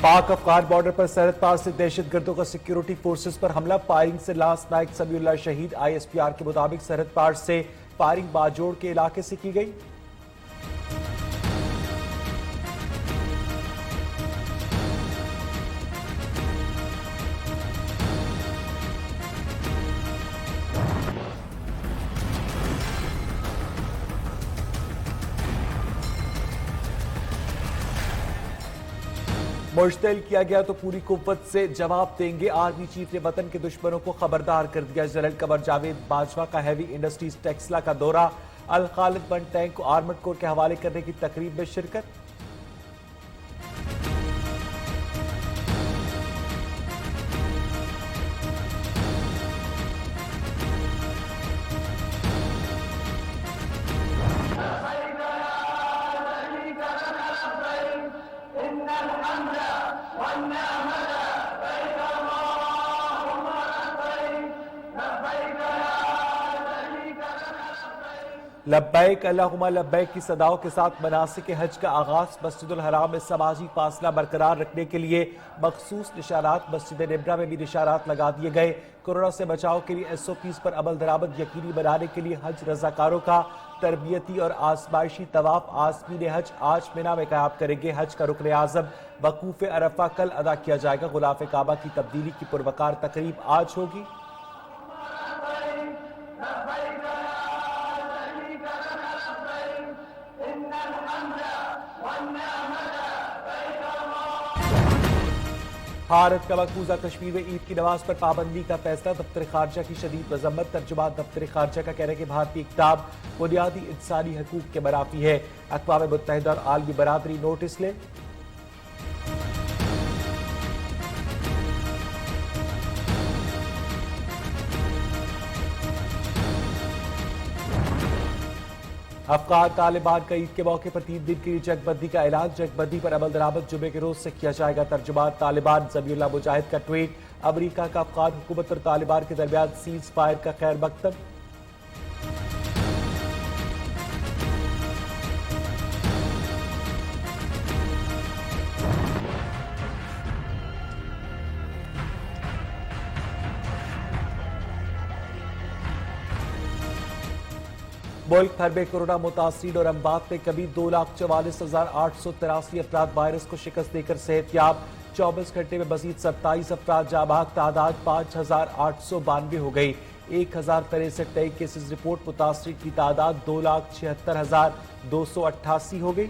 पाक अफगान बॉर्डर पर सरहद पार से दहशतगर्दों का सिक्योरिटी फोर्सेस पर हमला, फायरिंग से लांस नायक समीउल्लाह शहीद। आईएसपीआर के मुताबिक सरहद पार से फायरिंग बाजोड़ के इलाके से की गई। मुश्तिल किया गया तो पूरी कुव्वत से जवाब देंगे। आर्मी चीफ ने वतन के दुश्मनों को खबरदार कर दिया। जनरल कमर जावेद बाजवा का हैवी इंडस्ट्रीज टेक्सला का दौरा, अल खालिद वन टैंक को आर्मड कोर के हवाले करने की तकरीब में शिरकत। लब्बैक अल्लाहुम्मा लब्बैक की सदाओं के साथ मनासिक हज का आगाज। मस्जिदुल हराम में समाजी फासला बरकरार रखने के लिए मखसूस निशानात, मस्जिद निब्रा में भी निशानात लगा दिए गए। कोरोना से बचाव के लिए SOPs पर अमल दरामद यकीनी बनाने के लिए हज रजाकारों का तरबियती और आजमाइशी तवाफ। आज़मीन हज आज मिना में क़याम करेंगे। हज का रुकन आज़म वकूफ अरफा कल अदा किया जाएगा। गुलाफ काबा की तब्दीली की पुरवकार तकरीब आज होगी। भारत का मकबूजा कश्मीर में ईद की नमाज पर पाबंदी का फैसला। दफ्तर खारजा की शदीद मजम्मत। तर्जुमान दफ्तर खारजा का कहना है कि भारतीय इक़दाम बुनियादी इंसानी हकूक के मनाफी है। अक़वाम मुत्तहिदा और आलमी बरादरी नोटिस ले। अफगान तालिबान का ईद के मौके पर 3 दिन के लिए जंगबंदी का ऐलान। जंगबंदी पर अमल दरामद जुमे के रोज से किया जाएगा। तर्जुमान तालिबान ज़मीउल्लाह मुजाहिद का ट्वीट। अमरीका का अफगान हुकूमत और तालिबान के दरमियान सीज फायर का खैर मकदम। मुल्क भर में कोरोना मुतासिरीन और अमवात में कमी। 2,44,883 अफराद वायरस को शिकस्त देकर सेहतयाब। 24 घंटे में मजीद 27 अफराद जाँ बहक। तादाद 5,892 हो गई। 1,063 नए केसेज रिपोर्ट। मुतासिरीन की तादाद 2,76,288 हो गई।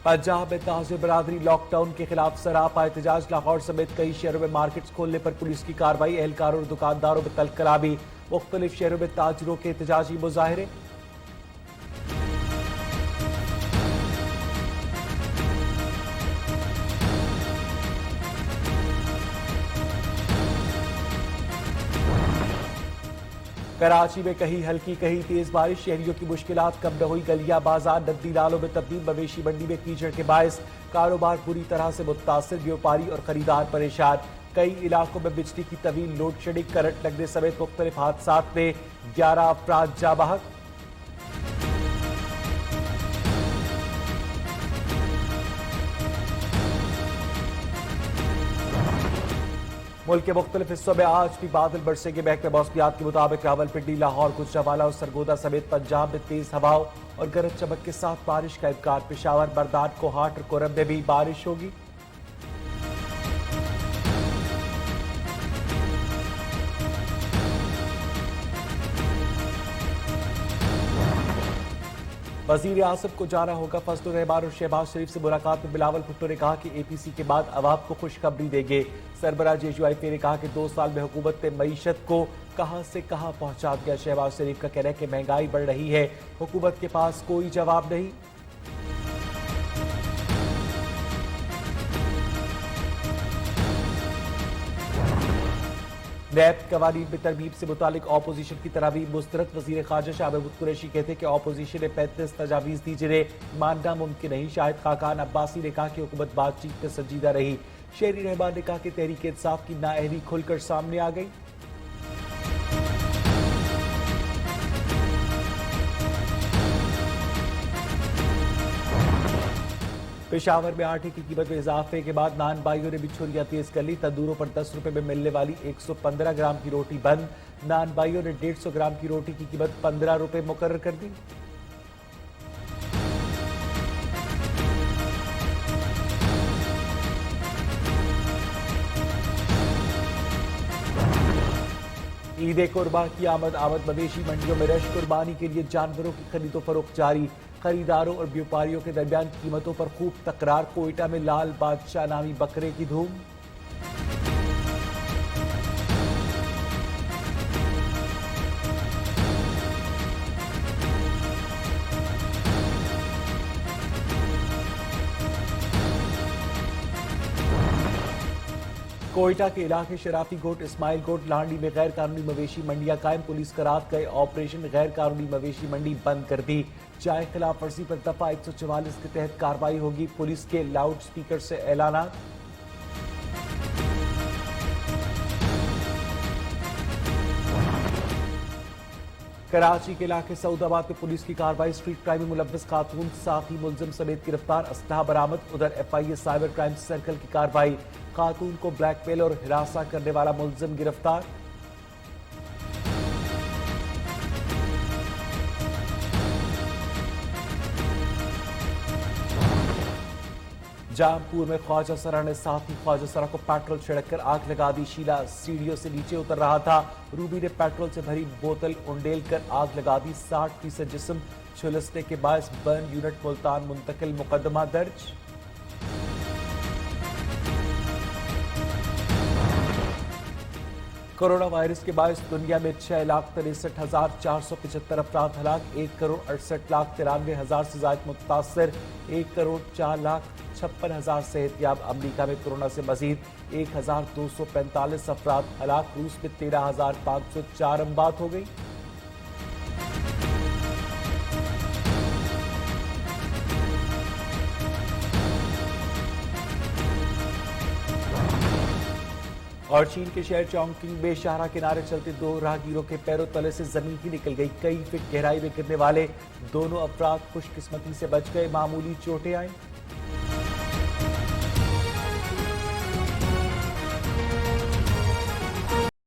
पंजाब में ताजिर बरादरी लॉकडाउन के खिलाफ सरापा एहतजाज। लाहौर समेत कई शहरों में मार्केट्स खोलने पर पुलिस की कार्रवाई। एहलकारों और दुकानदारों में तलकराबी। मुख्तलिफ शहरों में ताजिरों के एहतजाजी मुजाहरे। कराची में कहीं हल्की कहीं तेज बारिश। शहरियों की मुश्किलात कम न हुई। गलियां बाजार नदी नालों में तब्दील। मवेशी मंडी में कीचड़ के बायस कारोबार बुरी तरह से मुतासिर। व्यापारी और खरीदार परेशान। कई इलाकों में बिजली की तवील लोड शेडिंग, करंट लगने समेत मुख्तलिफ हादसात में 11 अफराद जाँ बहक। मुल्क के मुख्तलिफ हिस्सों में आज भी बादल बरसेंगे। महकमे मौसमियात के मुताबिक रावलपिंडी, लाहौर, गुजरांवाला और सरगोदा समेत पंजाब में तेज हवाओं और गरज चमक के साथ बारिश का इम्कान। पेशावर, मरदान, कोहाट और कोरम में भी बारिश होगी। वजीर आजम को जाना होगा। फजलुर रहमान और शहबाज शरीफ से मुलाकात में बिलावल भुट्टो ने कहा कि APC के बाद अवाम को खुशखबरी देंगे। सरबराह JUIP ने कहा कि 2 साल में हुकूमत ने मईशत को कहां से कहां पहुंचा दिया। शहबाज शरीफ का कहना है कि महंगाई बढ़ रही है, हुकूमत के पास कोई जवाब नहीं। नैब कवानीन में तरमीम से मुतालिक ऑपोजिशन की तरावीह मुस्तरद। वजीर खारजा शाह महमूद कुरैशी कहते हैं कि ऑपोजिशन ने 35 तजावीज़ दी जिन्हें मानना मुमकिन नहीं। शाहिद खाकान अब्बासी ने कहा कि हुकूमत बातचीत में संजीदा रही। शेरी रहमान ने कहा कि तहरीक इंसाफ की नाअहली खुलकर सामने आ गई। पेशावर में आटे की कीमत में इजाफे के बाद नान बाइयों ने भी छुरियां तेज कर ली। तंदूरों पर 10 रुपए में मिलने वाली 115 ग्राम की रोटी बंद। नान बाइयों ने 150 ग्राम की रोटी की कीमत 15 रुपए मुकर्रर कर दी। ईद कुर्बा की आमद मवेशी मंडियों में रश। कुर्बानी के लिए जानवरों की खरीदो फरोख्त जारी। खरीदारों और व्यापारियों के दरमियान कीमतों पर खूब तकरार। कोयटा में लाल बादशाह नामी बकरे की धूम। कोयटा के इलाके शराफी गोट, इस्माइल गोट, लांडी में गैर कानूनी मवेशी मंडियां कायम। पुलिस का रात गए ऑपरेशन गैर कानूनी मवेशी मंडी बंद कर दी। चाय खिलाफ वर्जी पर दफा 144 के तहत कार्रवाई होगी। पुलिस के लाउड स्पीकर से ऐलानात। कराची के इलाके सऊदाबाद में पुलिस की कार्रवाई। स्ट्रीट क्राइम में मुलव्वस खातून साथी मुलजिम समेत गिरफ्तार। असलहा बरामद। उधर FIA साइबर क्राइम सर्कल की कार्रवाई। खातून को ब्लैकमेल और हिरासा करने वाला मुलजिम गिरफ्तार। जामपुर में ख्वाजा सरा ने साथी ख्वाजा सरा को पेट्रोल छिड़ककर आग लगा दी। शीला सीढ़ियों से नीचे उतर रहा था। रूबी ने पेट्रोल से भरी बोतल उंडेल कर आग लगा दी। 60% जिस्म झुलसने के बायस बर्न यूनिट मुल्तान मुंतकिल। मुकदमा दर्ज। कोरोना वायरस के बायस दुनिया में 6,63,475 अफराद हलाक। 1,68,93,हजार से ज्यादा मुतासर। 1,04,56,000 सेहतियाब। अमरीका में कोरोना से मजीद 1,245 अफराद हलाक। रूस में 13,504 अमवात हो गई। और चीन के शहर चौंकिंग में शाहराह किनारे चलते 2 राहगीरों के पैरों तले से जमीन ही निकल गई। कई फीट गहराई में गिरने वाले दोनों अफराद खुशकिस्मती से बच गए। मामूली चोटें आई।